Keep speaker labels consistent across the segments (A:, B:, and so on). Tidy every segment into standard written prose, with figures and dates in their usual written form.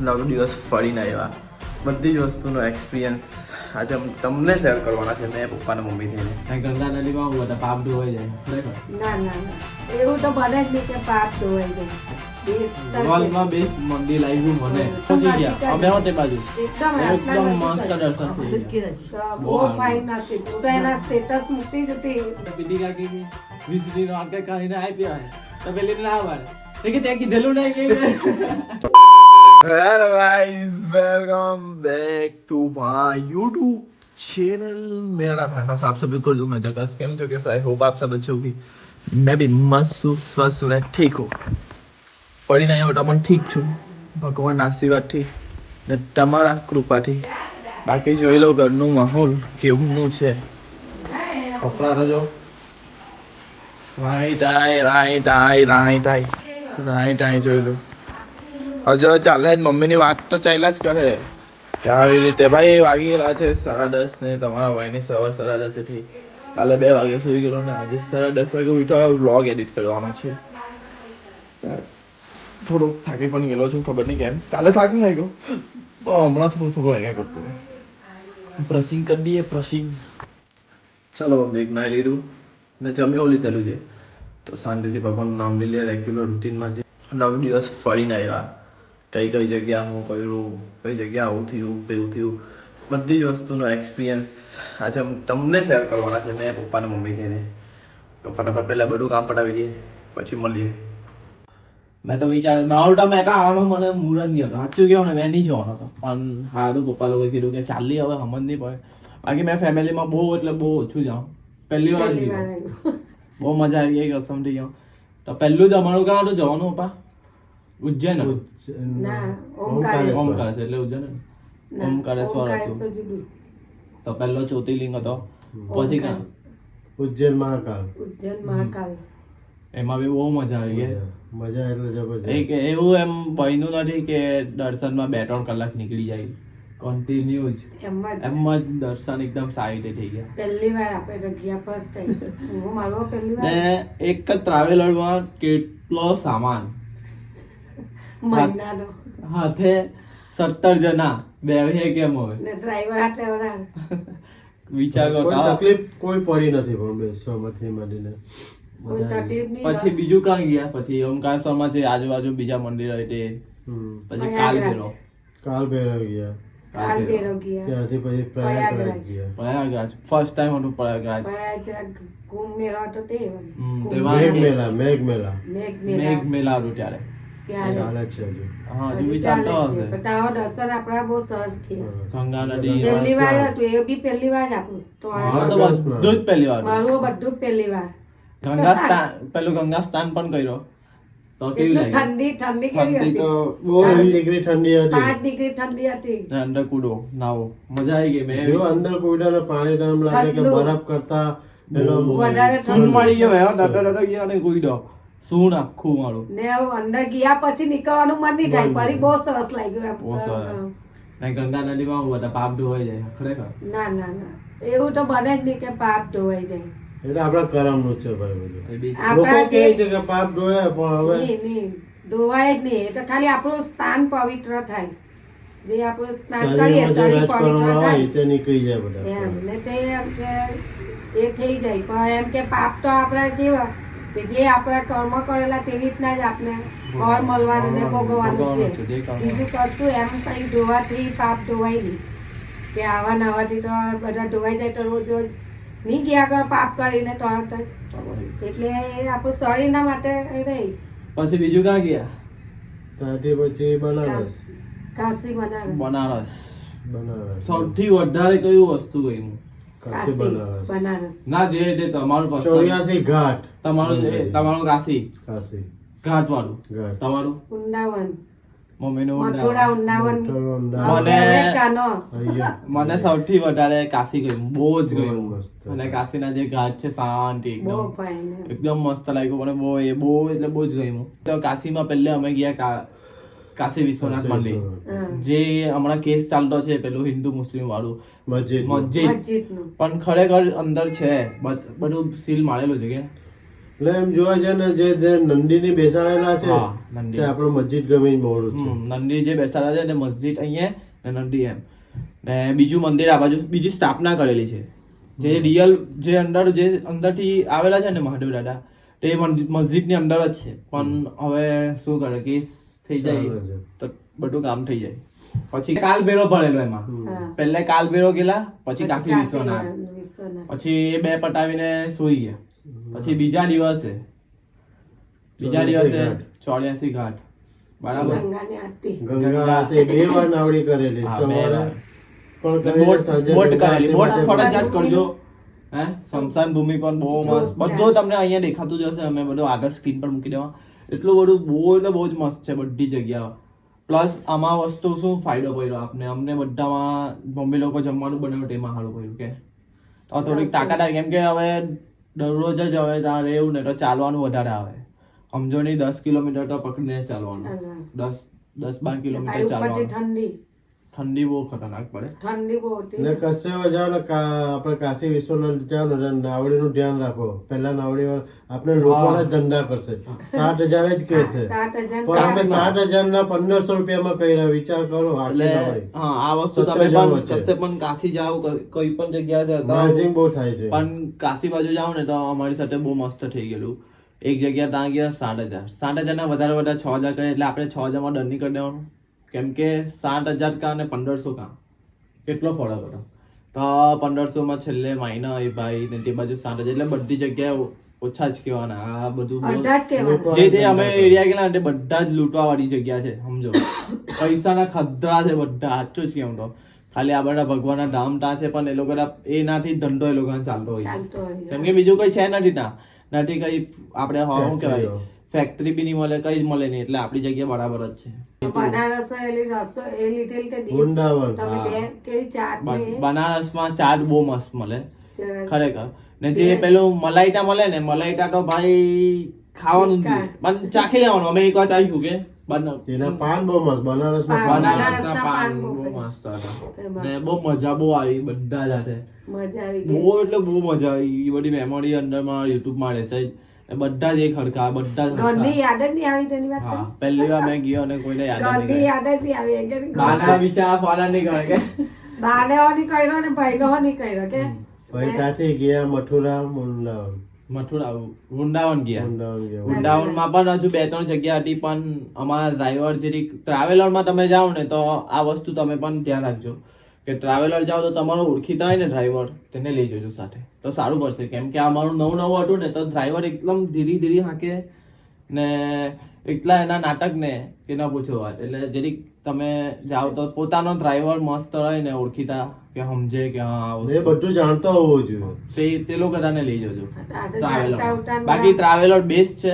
A: નવ દિવસ ફરીને આવ્યા. બધી જ વસ્તુનો એક્સપિરિયન્સ આજે તમને શેર કરવાના છે મેં પપ્પાને મમ્મી થઈને.
B: ગંગા નદીમાં હું બધા પાપ ધોવાઈ જાય ખરેખર.
C: ના ના ના એવું તો બને જ નહીં કે પાપ ધોવાઈ જાય.
B: વર્લ્ડમાં બેસ્ટ મંદિર લાગ્યું મને. પહોંચી ગયા અમે હોતે બાજુ
C: એકદમ
B: મસ્ત દર્શન થઈ ગયા.
C: બહુ ફાઇન નાસી હું તો એના સ્ટેટસ મૂકતી જ હતી.
B: પીટી કાકી વીસની નો આટકે કરીને આપ્યા તો પેલી ના આવડે કે તે કીધેલું નહીં કે
A: Hello guys, welcome back to my YouTube channel. मेरा नाम आप सभी को मैं जगह केम तो कैसा है होप आप सब अच्छे होगी. मैं भी मस्त हूँ स्वस्थ हूँ ठीक हूँ पड़ी नहीं होता પણ ઠીક છું ભગવાન આશીર્વાદથી ને તમારા કૃપાથી. બાકી જોઈ લો ઘરનું માહોલ કેવું છે. કપડા તો જો રાઈટ આઈ જોઈ લો. હજુ ચાલે જ મમ્મીની વાત તો ચાલ્યા જ કરે કે આવી રીતે ભાઈ વાગી ગયા છે 10:30 ને તમારા ભાઈની સવાર 10:30 થી કાલે 2 વાગે સુઈ ગયો ને આજે 10:30 વાગે ઉઠો વ્લોગ એડિટ કરવાનો છે. થોડો થાકી પણ ગયેલો છું ખબર નહીં કેમ. કાલે થાકી આવી ગયો હમણાં થોડું વાગ્યા કરતું. બ્રશિંગ કરી દઈએ બ્રશિંગ. ચાલો બ્રેક નાઈ લીધું ને જમ્યો લીધેલું છે તો શાંતિથી ભગવાનનું નામ લઈ લે. રેગ્યુલર રૂટીનમાં જે 9 દિવસ ફરીને આવ્યા કઈ કઈ જગ્યા હું કર્યું કઈ જગ્યા આવું થયું પેલું થયું બધી જ વસ્તુનો એક્સપિરિયન્સ આજે તમને શેર કરવાના છે મેં પપ્પાને મમ્મી થઈને. તો ફટાફટ પહેલાં બધું કામ પટાવી દઈએ પછી મળીએ.
B: મેં તો વિચાર મારું તો મેં આમાં મને મુરત નહીં હતો સાચું કહો ને મેં નહીં જવાનો હતો પણ સારું પપ્પા લોકોએ કીધું કે ચાલી હવે સમજ નહીં પડે. બાકી મેં ફેમિલીમાં બહુ એટલે બહુ ઓછું જાઉં. પહેલી વાર બહુ મજા આવી ગઈ કસમથી ગયો. તો પહેલું જ અમારું કામ હતું જવાનું પપ્પા ઉજ્જૈન ઓમકારેશ્વર એટલે ઉજ્જૈન ઓમકારેશ્વર હતું. તો પહેલો જ્યોતિર્લિંગ હતો પછી ક્યાં
D: ઉજ્જૈન મહાકાલ
B: એમાં બી બહુ મજા આવી ગઈ.
D: મજા એટલે જબરજસ્ત.
B: એક એવું એમ બન્યું નથી કે દર્શનમાં 2-3 કલાક નીકળી જાય કન્ટિન્યુ જ એમ જ દર્શન એકદમ સારી રીતે થઈ ગયા.
C: પહેલી વાર આપણે ગયા ફર્સ્ટ ટાઈમ હું મારો પહેલી વાર
B: ને એક જ ટ્રાવેલરમાં કેટલો સામાન
C: મહિનાનો
B: હાથે 17 જણા બેહે કેમ હવે
C: ને ડ્રાઈવર હાથે ઓરા
B: વિચાર કરો
D: કોઈ તકલીફ કોઈ પડી નથી પણ બેસવામાંથી માંડીને
C: કોઈ તકલીફ નહીં.
B: પછી બીજું કાં ગયા પછી ઓમકારેશ્વરમાં છે આજુબાજુ બીજા મંદિર હોય તે પછી કાલભૈરવ
D: ગયા
C: કાલ ભૈરવ ગયા
D: ત્યાંથી પછી પ્રયાગરાજ ગયા.
B: પ્રયાગરાજ ફર્સ્ટ ટાઈમ હતું પ્રયાગરાજ.
C: પ્રયાગરાજ કુંભ મેળો હતો તે
D: મેઘ મેલા
B: મેઘ મેલા હતું ત્યારે
C: ત્યારે
D: ચાલે છે હજુ.
B: હા હજુ
C: હજી
B: બી
C: ચાલે
B: ચાલતો
C: છે.
B: હશે.
C: પણ તારો દર્શન આપણા બહુ સરસ થયા.
B: ગંગા નદી
C: પહેલી વાર હતું એ બી પહેલી વાર જ આપણું તો
B: હા તો બધું જ પહેલી વાર
C: મારું બધું જ પહેલી વાર.
B: ગંગા સ્નાન પેલું ગંગા સ્નાન પણ કર્યો તો કેવી
C: એટલું
B: લાગી?
C: ઠંડી કેવી
B: ઠંડી
C: હતી
B: તો
D: 5 ડિગ્રી ઠંડી હતી.
C: 5 ડિગ્રી ઠંડી હતી.
B: અંદર કૂદો નાવો મજા આવી ગઈ. મેં
D: જો અંદર કુડાને પાણી તો એમ લાગે કે
C: ઠંડુ.
D: બરફ કરતા પેલો
C: વધારે
B: સૂન મળી ગયો ભાઈ ડટો ગયો અને કૂદો સૂન આખું મારું
C: ને અંદર ગયા પછી નીકળવાનું મન નહીં થાય પછી બહુ સરસ લાગ્યું
B: બહુ સરસ.
C: એમ.
B: ને ગંગા નદીમાં હું બધા પાપ ધોવાઈ જાય ખરેખર.
C: ના ના ના એવું તો બને જ નહીં કે પાપ ધોવાઈ જાય.
D: એટલે આપણા કરમનું છે ભાઈ બધું.
B: એ બી
D: લોકો
C: આપણા
D: કહે
C: જે
D: છે કે પાપ ધોયા પણ હવે
C: નહીં ધોવાય જ નહીં. એ તો ખાલી આપણું સ્થાન પવિત્ર થાય. જે આપણું સ્નાન કરીએ
D: શરીરમાં જે
C: શરીર
D: રાજકારણ
C: પવિત્ર
D: હોય
C: થાય
D: તે નીકળી જાય બધા.
C: એમ ને તે એમ કે એ થઈ જાય પણ એમ કે પાપ તો આપણા કેવા કે જે આપણા કર્મ કરેલા તેવી રીતના જ આપણે ફળ મળવાનું ને ભોગવવાનું છે. બીજું કશું એમ કઈ ધોવાથી પાપ ધોવાય નહીં કે આવા નવાથી તો બધા ધોવાઈ જાય તો રોજ રોજ નહીં ગયા આગળ પાપ કરીને તરત જ. એટલે આપણું શરીરના માટે રહી.
B: પછી બીજું ક્યાં ગયા?
D: ત્યાંથી પછી બનારસ.
C: કાશી
B: બનારસ.
D: બનારસ
B: સૌથી વધારે કયું વસ્તુ ગઈ
D: કાશી બનારસ.
C: બનારસ
B: ના જે તે તમારું personal.
D: 84 ઘાટ.
B: તમારું કાશી
D: કાશી
B: ઘાટ વાળું
D: ઘાટ.
B: તમારું
C: વૃંદાવન
B: મમ્મીનું
C: મથુરા વૃંદાવન
B: મને
C: કાનો
D: અહીંયા
B: મને સૌથી વધારે કાશી ગયું બહુ જ
D: બહુ
B: ગયું.
D: મસ્ત.
B: અને કાશીના જે ઘાટ છે શાંતિ
C: બહુ
B: એકદમ
C: ફાઇન
B: એકદમ મસ્ત લાગ્યું મને બહુ એટલે બહુ જ ગયું. તો કાશીમાં પહેલે અમે ગયા કાશી વિશ્વનાથ મંદિર જે હમણાં કેસ ચાલતો છે પેલું હિન્દુ મુસ્લિમ વાળું
D: મસ્જિદ.
B: મસ્જિદ
C: મસ્જિદનું
B: પણ ખરેખર અંદર છે બધું સીલ મારેલું છે કે
D: એટલે એમ જોવા જાય ને જે નંદીની બેસાડેલા છે
B: હા, નંદી.
D: તે આપણો મસ્જિદ ગમે મોડું છે.
B: નંદી જે બેસાડા છે ને મસ્જિદ અહીંયા ને નંદી એમ ને બીજું મંદિર આ બાજુ બીજી સ્થાપના કરેલી છે જે રિયલ જે અંદરથી આવેલા છે ને મહાદેવ દાદા તે મસ્જિદની અંદર જ છે પણ હવે શું કરે કે થઈ જાય
D: ચાલે છે.
B: તો બધું કામ થઈ જાય પછી કાલ બેરો ભરેલો એમાં
C: હા.
B: પહેલા કાલ બેરો ગયેલા પછી કાશી વિશ્વનાથ
C: વિશ્વનાથ
B: પછી એ બે પટાવીને સુઈ ગયા પછી બીજા દિવસે 84 ઘાટ બરાબર
C: ગંગાની આરતી
D: ગંગા તે 2 વાર નાવડી કરેલી
B: હા, બે
D: સવારે
B: વાર.
D: પણ કરેલી,
B: બોટ
D: સાંજે
B: બોટ
D: ગંગા
B: કરેલી
D: આરતી
B: બોટ
D: માટે
B: ફરજિયાત કરજો હે સ્મશાન ભૂમિ પણ બહુ મસ્ત
C: જોરદાર.
B: બધું તમને અહીંયા દેખાતું જ હશે અમે બધું આગળ સ્ક્રીન પર મૂકી દેવા એટલું બધું બહુ એટલે બહુ જ મસ્ત છે બધી જગ્યાઓ પ્લસ આમાં વસ્તુ શું ફાયદો પડ્યો આપને અમને બધામાં મમ્મી લોકો જમવાનું બનાવ્યું તેમાં સારું પડ્યું કે તો થોડીક તાકાત આવી કેમ કે હવે દરરોજ જ હવે ત્યાં રહેવું ને તો ચાલવાનું વધારે આવે સમજો નહીં 10 કિલોમીટર તો પકડીને ચાલવાનું
C: ચાલવાનું.
B: 10-12 કિલોમીટર
C: આ ઉપરથી
B: ચાલવાનું
C: ઠંડી
B: ઠંડી બહુ ખતરનાક પડે
C: ઠંડી બહુ હતી
D: ને કશે જાઓ ને આપણે કાશી વિશ્વનાથ જાઓ ને એટલે નાવડીનું ધ્યાન રાખો પહેલા નાવડી આપણે લોકોના જ ધંધા કરશે 60,000 જ કહેશે
C: 7,000
D: પણ અમે 60,000 ના 1,500 રૂપિયામાં કર્યા વિચાર કરો આખી
B: એટલે
D: નાવડી.
B: હા આ વસ્તુ તમે
D: 17,000
B: પણ
D: વચ્ચે.
B: કશે પણ કાશી જાઓ કોઈ પણ જગ્યાએ જતા
D: માર્જિન
B: હો,
D: બહુ થાય છે
B: પણ કાશી બાજુ જાઓ ને તો અમારી સાથે બહુ મસ્ત થઈ ગયેલું એક જગ્યા ત્યાં ગયા 60,000 ના વધારે 6,000 કહે એટલે આપણે 6,000 માં ડન નહીં કરી દેવાનું કેમ કે 60,000 કા અને 1,500 કા કેટલો ફરક હતો તો 1,500 માં છેલ્લે માઇના એ ભાઈ ને તે બાજુ 60,000 એટલે બધી જગ્યાએ ઓછા જ કહેવાના આ બધું બહુ-
C: અડધા જ કહેવાના
B: જે તે અમે એરિયા ગયેલા ને તે બધા જ લૂંટવા વાળી જગ્યા છે સમજો પૈસાના ખતરા છે બધા સાચું જ કેવું તો ખાલી આ બધા ભગવાનના ધામ ત્યાં છે પણ એ લોકો એનાથી જ ધંધો એ લોકોને ચાલતો હોય
C: ચાલતો હોય
B: કેમ કે બીજું કઈ છે નથી ત્યાં નથી કઈ આપણે શું કહેવાય
D: ફેક્ટરીઓ.
B: ફેક્ટરી બી નહીં મળે કઈ જ મળે નહીં એટલે આપણી જગ્યા બરાબર જ છે
C: બનારસ એલી રસો એ લીધેલ કે ડીશ
D: વૃંદાવન.
C: તમે બે કેવી ચાટ ને
B: બનારસમાં ચાટ બહુ મસ્ત મળે
C: ચ-
B: ખરેખર ને જે પેલું મલાઈટા મળે ને મલાઈટા તો ભાઈ ખાવાનું જ નહીં. પણ ચાખી લેવાનું અમે એક વાર ચાખ્યું કે
D: તેના પાન બહુ મસ્ત બનારસના
C: પાન.
D: પાન
B: બનારસના
C: બનારસના
B: પાન
C: પાન બહુ
B: બહુ મસ્ત હતા
C: famous.
B: ને બહુ મજા બહુ આવી બધા સાથે
C: મજા આવી ગઈ
B: બહુ એટલે બહુ મજા આવી એ બધી મેમરી અંદર માં યુટ્યુબ માં રહેશે જ. ને બધા જ એક હરખા બધા જ
C: ઘરની
B: હરખા.
C: યાદ જ નહીં આવી તેની વાત
B: હા પહેલી વાર મેં ગયો અને કોઈને યાદ જ
C: ઘરની
B: નહીં
C: યાદ જ નહીં આવી કે
B: બાના વિચાર ફોના નહીં કરે કે
C: બાને હોની કર્યો ને ભાઈનો હોની કર્યો કે
D: પછી ત્યાંથી ગયા મથુરા વૃંદાવન
B: મથુરા વૃંદાવન ગયા
D: વૃંદાવન ગયા
B: વૃંદાવનમાં પણ હજુ 2-3 જગ્યા હતી પણ અમારા ડ્રાઈવર જેથી ટ્રાવેલરમાં તમે જાઓ ને તો આ વસ્તુ તમે પણ ધ્યાન રાખજો કે ટ્રાવેલર જાઓ તો તમારો ઓળખીતા હોય ને ડ્રાઈવર તેને લઈ જજો સાથે તો સારું પડશે કેમ કે અમારું નવું હતું ને તો ડ્રાઈવર એકદમ ધીરી ધીરી હાકે ને એટલા એના નાટક ને કે ના પૂછો વાત એટલે જરીક તમે જાઓ તો પોતાનો ડ્રાઈવર મસ્ત રહે ને ઓળખીતા કે સમજે કે હા આ વસ્તુ.
D: એ બધું જાણતો હોવું જોઈએ
B: તે લોકો બધાને લઈ જજો
C: ચાલતા
B: ટ્રાવેલર
C: ઉતાર
B: બાકી ટ્રાવેલર બેસ્ટ છે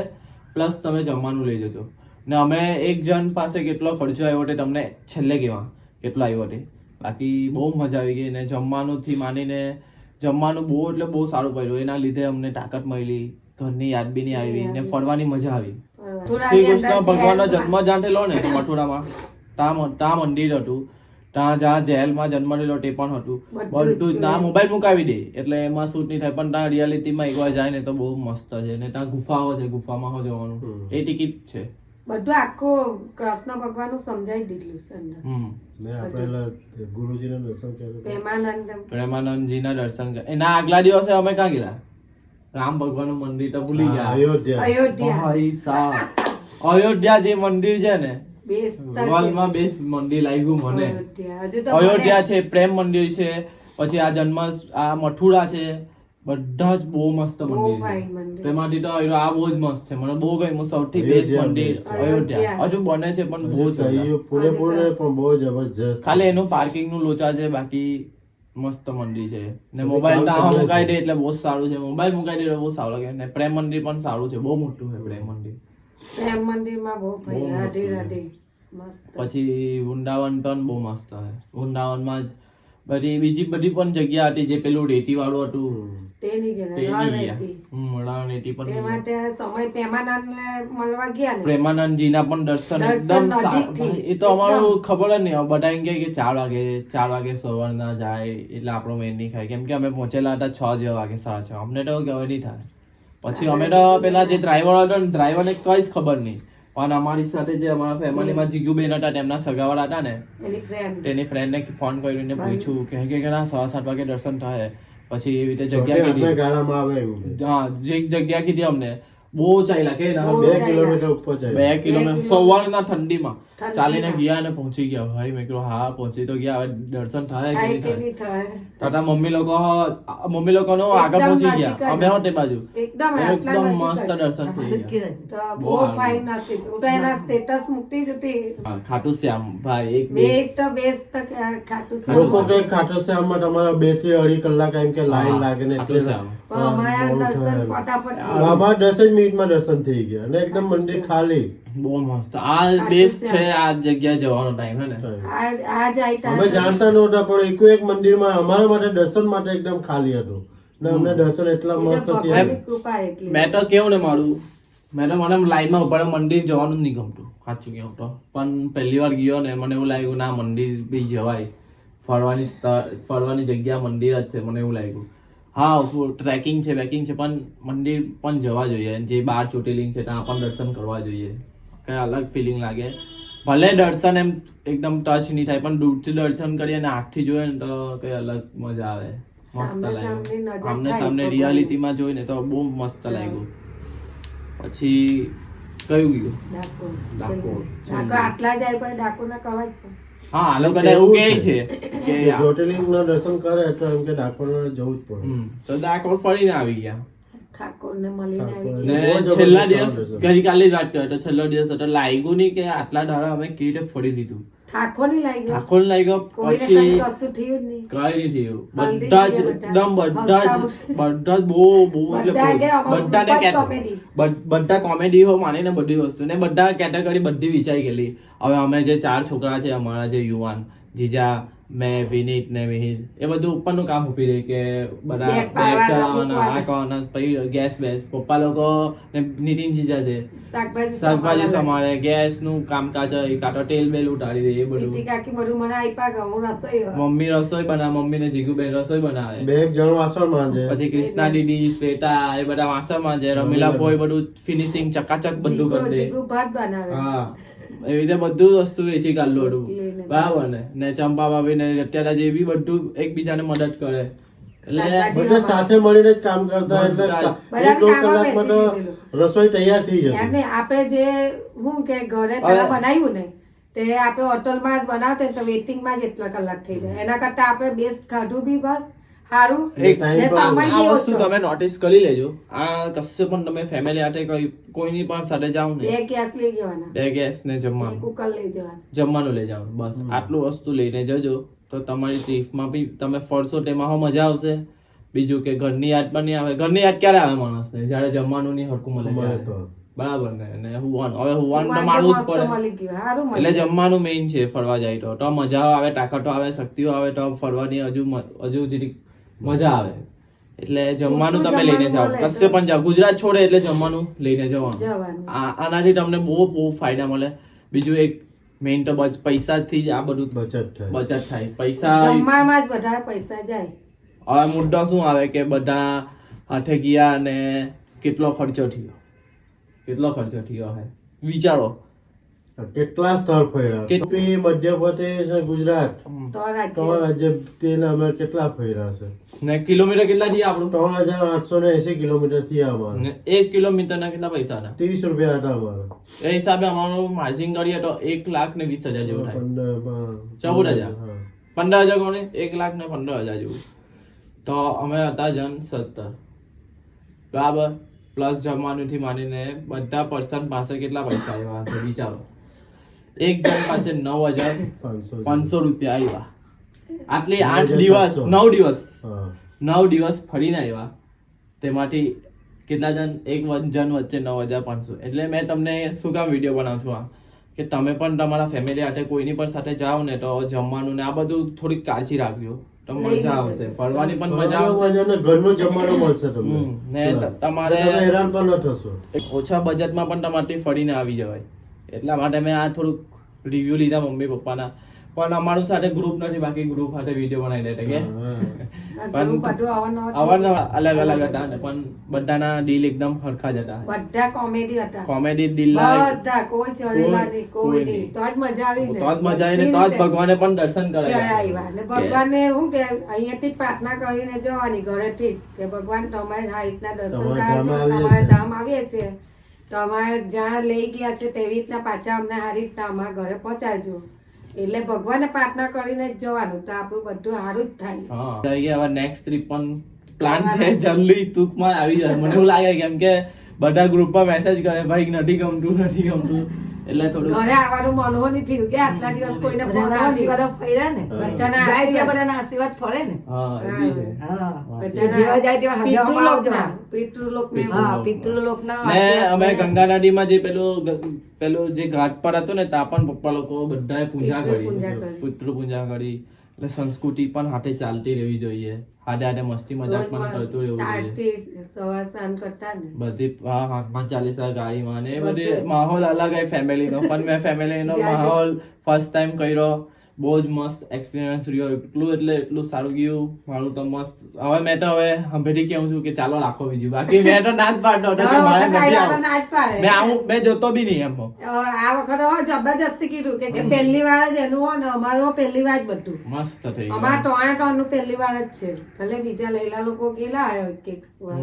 B: પ્લસ તમે જમવાનું લઈ જજો ને અમે એક જણ પાસે કેટલો ખર્ચો આવ્યો તે તમને છેલ્લે કહેવા કેટલો આવ્યો તે બાકી બહુ મજા આવી ગઈ ને જમવાનું થી માંડીને જમવાનું બહુ એટલે બહુ સારું પડ્યું એના લીધે અમને તાકાત મળી ઘરની યાદ બી નહીં આવી ને ફરવાની મજા આવી શ્રી કૃષ્ણ ભગવાનનો જન્મ જ્યાં થયેલો ને મથુરામાં ત્યાં મંદિર હતું ત્યાં જ્યાં જેલમાં જન્મ થયેલો તે પણ હતું
C: બધું જ
B: બધું જ ના મોબાઈલ મુકાવી દે એટલે એમાં શૂટ નહીં થાય પણ ત્યાં રિયાલિટીમાં એકવાર જાય ને તો બહુ મસ્ત છે ને ત્યાં ગુફાઓ છે ગુફામાં હો જવાનું એ ટિકિટ છે
C: બધું આખું કૃષ્ણ ભગવાનનું સમજાવી દીધું છે અંદર
B: હમ
D: ને આપણે ગુરુજીના દર્શન કર્યા
C: પ્રેમાનંદ
B: પ્રેમાનંદજીના દર્શન એના આગલા દિવસે અમે ક્યાં ગયા રામ ભગવાનનું મંદિર તો ભૂલી ગયા
D: અયોધ્યા
C: અયોધ્યા
B: ભાઈ સાહેબ અયોધ્યા જે મંદિર છે ને
C: બેસતા છે.
B: વર્લ્ડમાં બેસ્ટ મંદિર લાગ્યું મને
C: અયોધ્યા હજુ તો
B: અયોધ્યા છે પ્રેમ મંદિર છે પછી આ આ મથુરા છે બધા જ બહુ મસ્ત
C: બહુ
B: મંદિર
C: fine
B: છે
C: મંદિર.
B: તેમાંથી તો આ બહુ જ મસ્ત છે મને બહુ ગમ્યું સૌથી બેસ્ટ
D: અયોધ્યા
B: મંદિર
D: best.
B: અયોધ્યા હજુ બને છે પણ બહુ જ મજા.
D: કહ્યું પૂરેપૂરું નહીં, પણ બહુ જબરજસ્ત
B: ખાલી એનું પાર્કિંગ નું લોચા છે બાકી મસ્ત મંદિર છે ને
D: તો
B: મોબાઈલ
D: કામ
B: ત્યાં
D: ચાલે
B: મુકાઈ
D: છે.
B: દે એટલે બહુ જ સારું છે મોબાઈલ મુકાઈ દે એટલે બહુ સારું લાગે ને પ્રેમ મંદિર પણ સારું છે બહુ મોટું છે પ્રેમ મંદિર
C: પ્રેમ મંદિરમાં બહુ ફરી
B: બહુ
C: રાધે
B: મસ્ત.
C: રાધે મસ્ત
B: પછી વૃંદાવન પણ બહુ મસ્ત છે વૃંદાવનમાં જ બધી બીજી બધી પણ જગ્યા હતી જે પેલું રેતી વાળું હતું
C: તે નહીં
B: તે
C: ગયા
B: નહીં
C: રણ
B: ગયા
C: હતી.
B: રણેટી પણ નહીં
C: તેમાં તે સમય પ્રેમાનંદને મળવા ગયા ને
B: પ્રેમાનંદજીના પણ દર્શન
C: દર્શન
B: એકદમ
C: નજીકથી.
B: ભાઈ, એ તો અમારું ખબર જ નહીં હવે બધા એમ કહે કે 4 વાગે સવારના જાય એટલે આપણો મેન નહીં ખાય કેમ કે અમે પહોંચેલા હતા 6 જેવા વાગે 6:30 અમને તો હવે નહીં થાય પછી અમે તો પેલા જે ડ્રાઈવર હતો ને ડ્રાઈવરને કઈ જ ખબર નહીં, પણ અમારી સાથે જે અમારા ફેમિલીમાં જીગુબેન હતા તેમના સગાવાળા હતા ને
C: એની friend.
B: તેની ફ્રેન્ડને ફોન કરીને પૂછ્યું કે ના 7:30 વાગે દર્શન થાય. પછી એવી રીતે જગ્યા
D: આપણે
B: કીધી,
D: ગાળામાં આવે એમ કે.
B: હા જે જગ્યા કીધી અમને બહુ ચાલ્યા કે ના
C: બહુ
D: 2
C: ચાલ્યા.
D: કિલોમીટર ઉપર છે.
B: 2 કિલોમીટર સવારના ઠંડીમાં
C: ઠંડીમાં.
B: ચાલીને ગયા અને પહોંચી ગયા. ભાઈ મેં કીધું હા પહોંચી તો ગયા, હવે દર્શન થાય કે
C: થાય
B: નહીં
C: કે
B: થાય.
C: નહીં થાય.
B: તાતા મમ્મી લોકોનો આગળ
C: એકદમ
B: પહોંચી
C: નજીક
B: ગયા,
C: જ.
B: અમે હોતે બાજુ
C: એકદમ આટલા
B: એકદમ
C: નજીક
B: મસ્ત
C: જ.
B: દર્શન થઈ ગયા.
C: તો
B: બહુ
C: બહુ
B: સારું.
C: fine નસીબ. હું તો એના status મૂકતી જ હતી.
B: હા, ખાટુ શ્યામ ભાઈ એક
C: બે એક તો best તો કે ખાટું શ્યામ.
D: લોકો કઈ ખાટો શ્યામમાં તમારા 2 થી 2.5 કલાક એમ કે લાઈન લાગે ને
B: ખાટુ
D: એટલે
B: શ્યામ.
C: પણ અમારા
D: બહુ
C: દર્શન
D: થાય.
C: ફટાફટ થઈ ગયા.
D: અમારા 10 જ મિનિટમાં દર્શન થઈ ગયા અને એકદમ મંદિર ખાલી.
B: બહુ મસ્ત. આ બેસ્ટ છે આ જગ્યાએ જવાનો ટાઈમ હે ને.
C: આ જાય ટાઈમ.
D: અમે જાણતા નહોતા પણ એક મંદિરમાં અમારા માટે દર્શન માટે એકદમ ખાલી હતું ને અમને દર્શન એટલા
C: એ તો
D: મસ્ત થયા.
C: ભગવાનની કૃપા એટલી.
B: મેં તો કેવું ને મેં તો મને લાઈનમાં ઉભા રહી મંદિર જવાનું જ નહીં ગમતું, સાચું કેવું તો. પણ પહેલી વાર ગયો ને મને એવું લાગ્યું ના મંદિર બી જવાય, ફરવાની જગ્યા મંદિર જ છે, મને એવું લાગ્યું. હા ટ્રેકિંગ છે વેકિંગ છે પણ મંદિર પણ જવા જોઈએ, જે 12 જ્યોતિર્લિંગ છે ત્યાં પણ દર્શન કરવા જોઈએ, કઈ અલગ ફિલિંગ લાગે. ભલે દર્શન એમ એકદમ ટચ નહીં થાય પણ દૂરથી દર્શન કરીએ અને આંખથી જોઈએ ને તો કઈ અલગ મજા આવે, મસ્ત
C: સામે
B: લાગ્યું.
C: સામે નજર
B: સામને
C: થાય
B: સામને
C: ભગવાનની.
B: રિયાલિટીમાં જોઈને તો બહુ મસ્ત લાગ્યું. પછી કયું ગયું?
C: ડાકોર.
B: ડાકોર.
C: ડાકોર આટલા જાય પછી ડાકોરના કહેવાય જ પણ.
B: હા આ લોકો એવું કહે છે કે
D: જ્યોતિર્લિંગના દર્શન કરે તો એમ કે ડાકોર જવું જ પડે.
B: તો ડાકોર ફરીને આવી ગયા.
C: ઠાકોરને મળીને આવી
D: ઠાકોર.
C: ગયા.
B: ને
D: બહુ જબરદસ્ત
B: છેલ્લા દિવસ
D: દર્શન.
B: ગઈકાલે જ વાત કર્યો તો છેલ્લો દિવસ હતો, લાગ્યું નહીં કે આટલા દાડા અમે કેવી રીતે ફરી દીધું.
C: ઠાકોરની લાગી ગયો.
B: ઠાકોર લાગ્યો
C: કોઈને
B: પછી
C: કઈ કશું થયું જ નહીં.
B: કઈ નહીં થયું.
C: હલ્દી
B: બધા જ
C: થઈ ગયા
B: એકદમ
C: બધા.
B: બધા જ બહુ એટલે
C: બધા કે અમારું
B: બધાને
C: ખૂબ જ
B: કેટ-
C: comedy.
B: બધા કોમેડી હો માનીને બધી વસ્તુ ને બધા કેટેગરી બધી વિચારી ગયેલી. હવે અમે જે 4 છોકરા છે અમારા જે યુવાન જીજા મેં વિનીત ને મિહિર એ બધું ઉપરનું કામ ઉભી રહી કે બધા
C: બેગ
B: બેગ
C: પાડવાના,
B: ચલાવવાના આ
C: મૂકવાના.
B: કરવાના, પછી ગેસ બેસ પપ્પા લોકો ને નીતિન જીજા છે
C: શાકભાજી
B: શાકભાજી
C: સંભાળવા
B: સમારે ગેસ નું કામકાજ હોય, કાં તો તેલ બેલ ઉતારી દે એ બધું.
C: લાગી. કાકી બધું મને આપ્યા કે હું રસોઈ હોય.
B: મમ્મી રસોઈ બનાવે, મમ્મી ને જીગુબેન રસોઈ બનાવે.
D: 2 જણ વાસણ માંજે.
B: પછી કૃષ્ણા દીદી શ્વેતા એ બધા વાસણમાં છે, રમીલા બોય બધું ફિનિશિંગ ચકાચક બધું કરી દે.
C: જીગુ ભાત બનાવે.
B: હા એવી રીતે બધું વસ્તુ વેચી કાઢલું હતું
C: લઈને.
B: બરાબર ને ચંપા ભાભી ને અત્યારે જે બી બધું એકબીજાને મદદ કરે એટલે
C: શાકભાજી
D: બધા સાથે મળીને જ કામ કરતા એટલે
C: બધા
D: 1-2
C: કામ
D: કલાકમાં તો
C: વેચી
D: રસોઈ તૈયાર થઈ જતી.
C: એમને આપણે જે હું કે ઘરે પેલા બનાવ્યું ને તે આપણે હોટલમાં જ બનાવતા તો વેઇટિંગમાં જ એટલા કલાક થઈ જાય. એના કરતા આપણે બેસ્ટ ખાધું બી બસ સારું
B: એક
C: ને સમય બી
B: આ વસ્તુ
C: ઓછો.
B: તમે નોટિસ કરી લેજો, આ કશે પણ તમે ફેમિલી સાથે કોઈની પણ સાથે જાઓ ને
C: બે ગેસ લઈ જવાના,
B: 2 ગેસ ને
C: એક
B: જમવાનું
C: કુકર લઈ જવાના.
B: જમવાનું લઈ જાવ બસ આટલું વસ્તુ લઈને જજો તો તમારી ટ્રીપમાં બી તમે ફરશો તેમાં હો મજા આવશે. બીજું કે ઘરની યાદ પણ નહીં આવે. ઘરની યાદ ક્યારે આવે માણસને જ્યારે જમવાનું નહીં હરખું મળે
D: મળે
B: ત્યારે.
D: તો.
B: બરાબર ને અને હુવાનું તો
C: વાંધો
B: માનવું જ
C: મસ્ત
B: પડે.
C: મળી ગયું, સારું મળી
B: એટલે
C: ગયું.
B: જમવાનું મેઇન છે ફરવા જાય તો મજા આવે, તાકાતો આવે, શક્તિઓ આવે તો ફરવાની હજુ જરીક મજા આવે. એટલે જમવાનું તમે લઈને જાઓ,
C: જમવાનું મળે
B: કશે પણ જાઓ, ગુજરાત છોડે એટલે જમવાનું લઈને જવાનું.
C: જવાનું.
B: આનાથી તમને બહુ બહુ ફાયદા મળે. બીજું એક મેઇન તો પૈસાથી જ આ બધું
D: બચત થાય.
B: બચત થાય. પૈસા
C: જમવામાં જ વધારે પૈસા જાય.
B: હવે મુદ્દો શું આવે કે બધા હાથે ગયા અને કેટલો ખર્ચો થયો હે વિચારો.
D: કેટલા સ્થળ ફર્યા
B: કે-
D: યુપી, મધ્યપ્રદેશ અને ગુજરાત
C: તો રાજ્ય
D: 3 રાજ્ય તેના અમે કેટલા ફર્યા છે.
B: ને કિલોમીટર કેટલા થયા આપણું?
D: 3880 કિલોમીટર થયા અમારા.
B: ને 1 કિલોમીટરના કેટલા પૈસા હતા?
D: 30 રૂપિયા હતા અમારા.
B: એ હિસાબે અમારું માર્જિન કરીએ તો 1,20,000 જેવું થાય. 14,000.
D: હા.
B: 15,000 કોને 1,15,000 જેવું. તો અમે હતા જન 17 બરાબર, પ્લસ જમવાનું થી માંડીને બધા પર્સન પાસે કેટલા પૈસા આવ્યા હશે વિચારો. એક જણ પાસે 9,500 રૂપિયા આવ્યા. આટલી 8 દિવસ 9 દિવસ
D: હા.
B: 9 દિવસ ફરીને આવ્યા. તેમાંથી કેટલા જણ એક જણ વચ્ચે 9,500. એટલે મેં તમને શું કામ વિડીયો બનાવું છું આ કે તમે પણ તમારા ફેમિલી સાથે કોઈની પણ સાથે જાઓ ને તો જમવાનું ને આ બધું થોડીક કાળજી રાખજો તો મજા આવશે. ફરવાની પણ મજા આવશે.
D: અને ઘરનું જમવાનું મળશે તમને.
B: ને
D: પ્લસ.
B: તમારે
D: તમે હેરાન પણ ન થશો.
B: ઓછા બજેટમાં પણ તમારાથી ફરીને આવી જવાય. એટલા માટે મેં આ થોડુંક રિવ્યુ લીધા મમ્મી પપ્પાના. પણ અમારું સાથે ગ્રુપ નથી, બાકી ગ્રુપ સાથે વિડીયો બનાવી દેતા કે
C: બધું બધું અવારનવાર
B: અવારનવાર અલગ અલગ હતા ને પણ બધાના દિલ એકદમ હરખા જ હતા.
C: બધા કોમેડી હતા,
B: કોમેડી દિલ
C: બધા કોઈ ચડેલા નહીં, કોઈ નહીં. તો જ મજા આવી ને,
B: તો જ મજા આવી ને તો જ ભગવાને પણ દર્શન
C: ચડાવ્યા.
B: કરાવ્યા.
C: ને ભગવાનને શું કે અહીંયાથી જ પ્રાર્થના કરીને જવાની ઘરેથી જ કે ભગવાન તમારે આ રીતના દર્શન
D: તમારા
C: કરાવજો,
D: ધામ આવીએ
C: તમારા
D: છીએ.
C: ધામ આવીએ છીએ, તમારે જ્યાં લઈ ગયા છે તેવી રીતના પાછા અમને સારી રીતના અમારા ઘરે પહોંચાડજો. એટલે ભગવાનને પ્રાર્થના કરીને જ જવાનું, તો આપણું બધું સારું જ થાય.
B: હા જઈએ હવે નેક્સ્ટ ટ્રીપ પણ પ્લાન છે, જલ્દી ટૂંકમાં આવી જાય. મને એવું લાગે કેમ કે બધા ગ્રુપમાં મેસેજ કરે ભાઈ નથી ગમતું નથી ગમતું, એટલે થોડું
C: ઘરે આવવાનું મન હો નહીં થયું કે આટલા દિવસ કોઈને ફોન
E: બધાના આશીર્વાદ ફર્યા ને
C: બધાના
E: જાય ત્યાં
C: આશીર્વાદ.
E: બધાના આશીર્વાદ ફળે ને
B: હા એ બી છે.
E: હા
C: બધાના
E: જેવા જાય તેવા હજારમાં આવજો.
C: પિતૃલોકને
E: હા પિતૃલોકના
B: ને અમે ગંગા નદીમાં જે પેલું જે ઘાટ પર હતું ને ત્યાં પણ પપ્પા લોકો બધાએ પૂજા
C: પિતૃ
B: કરી,
C: પૂજા કરી.
B: પિતૃ પૂજા કરી. એટલે સંસ્કૃતિ પણ હાથે ચાલતી રહેવી જોઈએ, હાથે હાથે મસ્તી મજાક પણ કરતું રહેવું જોઈએ.
C: તારથી સવાર સાંજ કરતા ને
B: બધી હાથમાં ચાલીસા ગાડીમાં ને
C: બધે
B: બધી
C: જ.
B: માહોલ અલગ હોય ફેમિલીનો. પણ મેં ફેમિલીનો
C: જ્યાં જે-
B: માહોલ ફર્સ્ટ ટાઈમ કર્યો, બહુ જ મસ્ત એક્સપિરિયન્સ રહ્યો. એટલું સારું ગયું મારું તો મસ્ત. હવે મેં તો હવે હંભેથી કેવું છું કે ચાલો રાખો બીજું, બાકી મેં તો ના જ પાડતો હતો કે મારે નથી
C: દર
B: આવવું.
C: ના જ પાડે.
B: મેં આવું મેં જોતો બી નહીં એમ.
C: આ વખતે હો જબરજસ્તી કીધું કે પહેલી વાર જ એનું હોય ને અમારે હો પહેલી વાર જ બધું.
B: મસ્ત થઈ
C: અમારે
B: ગયું.
C: ટોયા નું પહેલી વાર જ છે. ભલે બીજા લઈલા લોકો ગયેલા એક એક વાર.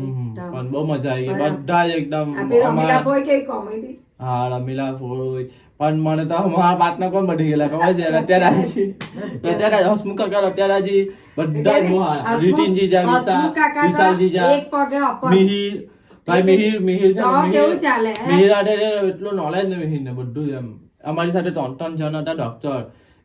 B: પણ બહુ મજા આવી ગઈ. બધા જ એકદમ
C: આ પેલો
B: અમારા-
C: રમીલા હોય કેવી કોમેડી.
B: હા રમીલા ફોઈ. પણ મને તો મારા પાર્ટનર કોણ બધી ગયેલા ખબર છે? અત્યારે હસમુખ કાકા અત્યારે હજી બધા જ બહુ હારા. રીતિનજી જા,
C: હસમુખ કાકા તો
B: વિશાલજી જા,
C: એક પગે અપર.
B: મિહિર ભાઈ મિહિર છે
C: તો
B: ને,
C: કેવું ચાલે, હે?
B: મિહિર હાથે એટલું નોલેજ ને મિહિર ને બધું જ એમ. અમારી સાથે 3 જણ હતા ડોક્ટર.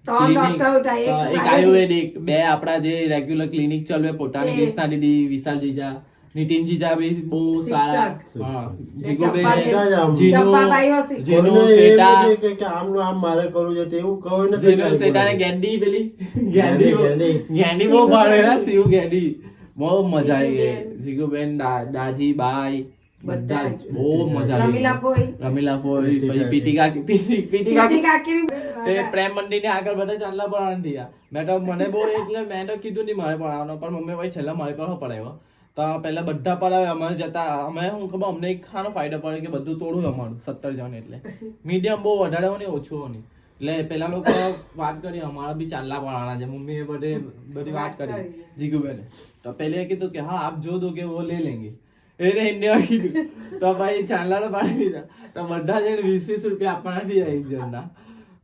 C: ત્રણ ડોક્ટર હતા, એક
B: એક આયુર્વેદિક, 2 આપણા જે રેગ્યુલર ક્લિનિક ચાલવે પોતાની
C: એ.
B: કેસના દીદી વિશાલજી જા, નીતિનજી જા બી બહુ સારા.
C: શિક્ષક.
B: હા
C: ને
B: જીગુબેન,
C: ચપ્પાબેન.
B: જીનુ,
C: ચપ્પાબાઈ હો શિક્ષક.
B: જીનુ
D: કોઈને એમ
B: શેઠા,
D: નથી કે આમનું આમ મારે કરવું છે તે એવું કહો ને
B: જીનુ શેઠા ને ગેંડી પેલી
D: ગેંડી,
B: ગેંડી બહુ
C: શિવ
B: ભાવે
C: ગેંડી.
B: શિવ ગેંડી બહુ મજા આવી ગઈ.
C: જીગુબેન.
B: જીગુબેન, દાજી બાઈ બધા જ
C: બધા જ.
B: બહુ મજા આવી
C: રમીલા
B: ગઈ.
C: ફોઈ.
B: રમીલા ફોઈ,
D: પીટી
B: પછી
D: કાકી.
B: પીટી કાકી, પીટી
C: પીટી
B: કાકી
C: કાકીની
B: તે પ્રેમ મંદિર ની આગળ બધા ચાંદલા પડવાનું થયા. મેં તો મને બહુ એટલે મેં તો કીધું નહીં મારે પડાવવાનો, પણ મમ્મી ભાઈ છેલ્લા મારી પર પડાવ્યો. તો પહેલા બધા પડાવે, અમે જતા અમે શું ખબર અમને એક ખાનો ફાયદો પડે કે બધું તોડું અમારું 17 જણ એટલે મીડિયમ બહુ વધારે હોય ને ઓછું હોય નહીં. એટલે પેલા લોકો વાત કરી અમારા બી ચાંદલા પડવાના છે, મમ્મીએ બધી વાત કરી જીગુબેને. તો પહેલે કીધું કે હા આપ જો દો કે વો લે લેંગે, એને હિન્દીમાં કીધું. તો ભાઈ ચાંદલા તો પાડી દીધા. તો બધા જણ 20-20 રૂપિયા આપવાના થઈ જાય એક જણના.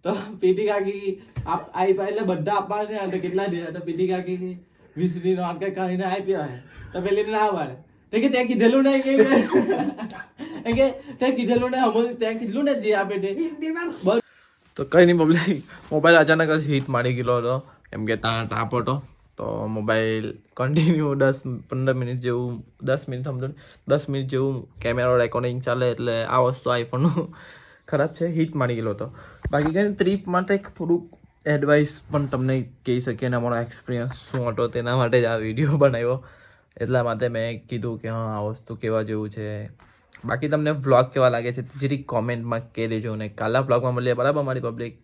B: તો પીટી કાકી આવી એટલે બધા આપવાના થયા. તો કેટલા દીધા? તો પીટી કાકી 20 ની નોટ કઈ કાઢીને આપ્યા હોય. તો પેલી ના પાડે તો કે ત્યાં કીધેલું નહીં કે ત્યાં કીધેલું નહીં, અમે ત્યાં કીધેલું ને જે આપે તે.
C: હિન્દીમાં
A: તો કંઈ નહીં પબ્લિક, મોબાઈલ અચાનક જ હીટ મારી ગયેલો હતો કેમ કે ત્યાં તાપ હતો. તો મોબાઈલ કન્ટિન્યુ 10-15 મિનિટ જેવું 10 મિનિટ સમજો 10 મિનિટ જેવું કેમેરા રેકોર્ડિંગ ચાલે. એટલે આ વસ્તુ આઈફોનનું ખરાબ છે, હીટ મારી ગયેલો હતો. બાકી કંઈ ટ્રીપ માટે થોડુંક એડવાઇસ પણ તમને કહી શકીએ ને અમારો એક્સપિરિયન્સ શું હતો તેના માટે જ આ વિડીયો બનાવ્યો. એટલા માટે મેં કીધું કે હા આ વસ્તુ કેવા જેવું છે. બાકી તમને વ્લોગ કેવા લાગે છે જરીક કોમેન્ટમાં કહી દેજો. ને કાલના વ્લોગમાં મળીએ બરાબર મારી પબ્લિક.